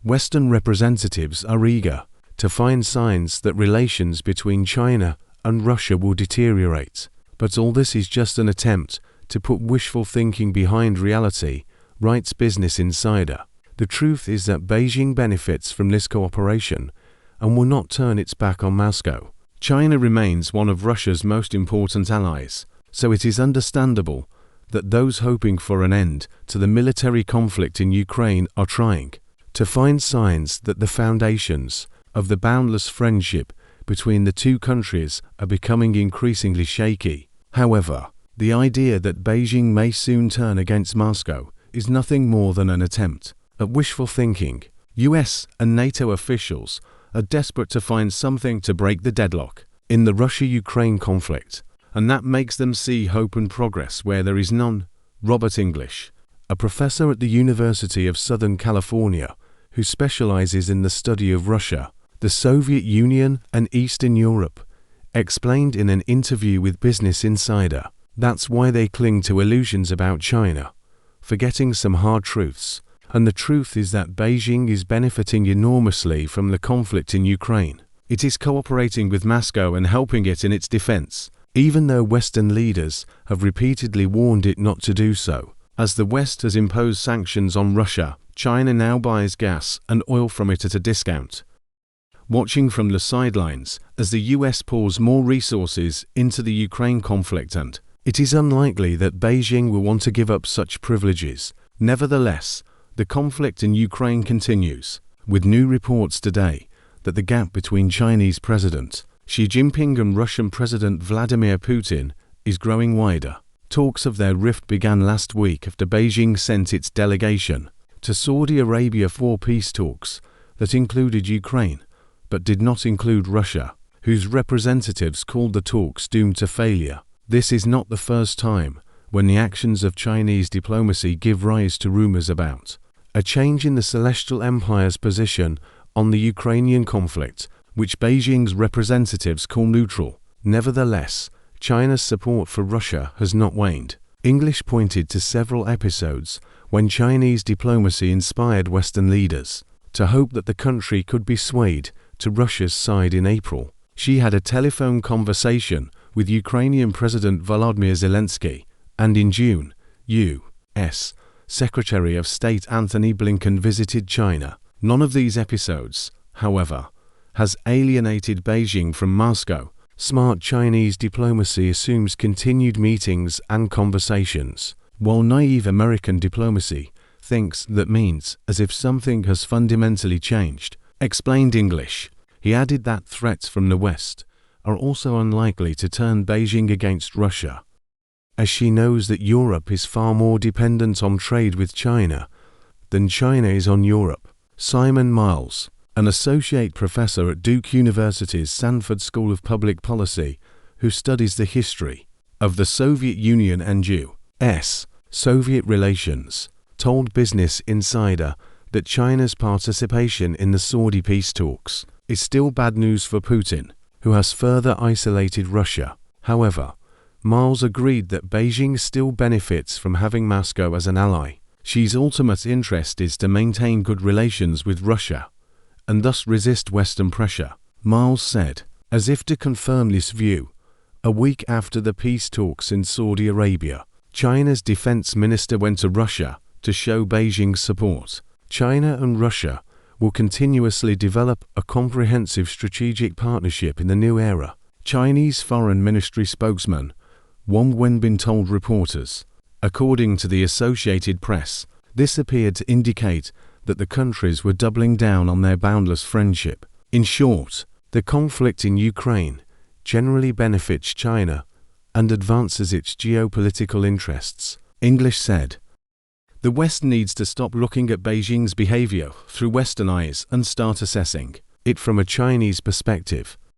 Western representatives are eager to find signs that relations between China and Russia will deteriorate. But all this is just an attempt to put wishful thinking behind reality, writes Business Insider. The truth is that Beijing benefits from this cooperation and will not turn its back on Moscow. China remains one of Russia's most important allies, so it is understandable that those hoping for an end to the military conflict in Ukraine are trying to find signs that the foundations of the boundless friendship between the two countries are becoming increasingly shaky. However, the idea that Beijing may soon turn against Moscow is nothing more than an attempt at wishful thinking. US and NATO officials are desperate to find something to break the deadlock in the Russia-Ukraine conflict, and that makes them see hope and progress where there is none. Robert English, a professor at the University of Southern California who specializes in the study of Russia, the Soviet Union and Eastern Europe, explained in an interview with Business Insider, that's why they cling to illusions about China, forgetting some hard truths. And the truth is that Beijing is benefiting enormously from the conflict in Ukraine. It is cooperating with Moscow and helping it in its defense, even though Western leaders have repeatedly warned it not to do so. As the West has imposed sanctions on Russia, China now buys gas and oil from it at a discount. Watching from the sidelines as the US pours more resources into the Ukraine conflict, and it is unlikely that Beijing will want to give up such privileges. Nevertheless, the conflict in Ukraine continues, with new reports today that the gap between Chinese President Xi Jinping and Russian President Vladimir Putin is growing wider. Talks of their rift began last week after Beijing sent its delegation to Saudi Arabia for peace talks that included Ukraine, but did not include Russia, whose representatives called the talks doomed to failure. This is not the first time when the actions of Chinese diplomacy give rise to rumors about a change in the Celestial Empire's position on the Ukrainian conflict, which Beijing's representatives call neutral. Nevertheless, China's support for Russia has not waned. English pointed to several episodes when Chinese diplomacy inspired Western leaders to hope that the country could be swayed to Russia's side. In April, she had a telephone conversation with Ukrainian President Volodymyr Zelensky, and in June, U.S. Secretary of State Antony Blinken visited China. None of these episodes, however, has alienated Beijing from Moscow. Smart Chinese diplomacy assumes continued meetings and conversations, while naive American diplomacy thinks that means as if something has fundamentally changed, explained English. He added that threats from the West are also unlikely to turn Beijing against Russia, as she knows that Europe is far more dependent on trade with China than China is on Europe. Simon Miles, an associate professor at Duke University's Sanford School of Public Policy, who studies the history of the Soviet Union and U.S. Soviet relations, told Business Insider that China's participation in the Saudi peace talks is still bad news for Putin, who has further isolated Russia. However, Miles agreed that Beijing still benefits from having Moscow as an ally. Xi's ultimate interest is to maintain good relations with Russia and thus resist Western pressure, Miles said, as if to confirm this view. A week after the peace talks in Saudi Arabia, China's defense minister went to Russia to show Beijing's support. China and Russia will continuously develop a comprehensive strategic partnership in the new era, Chinese Foreign Ministry spokesman Wang Wenbin told reporters. According to the Associated Press, this appeared to indicate that the countries were doubling down on their boundless friendship. In short, the conflict in Ukraine generally benefits China and advances its geopolitical interests, English said. The West needs to stop looking at Beijing's behavior through Western eyes and start assessing it from a Chinese perspective.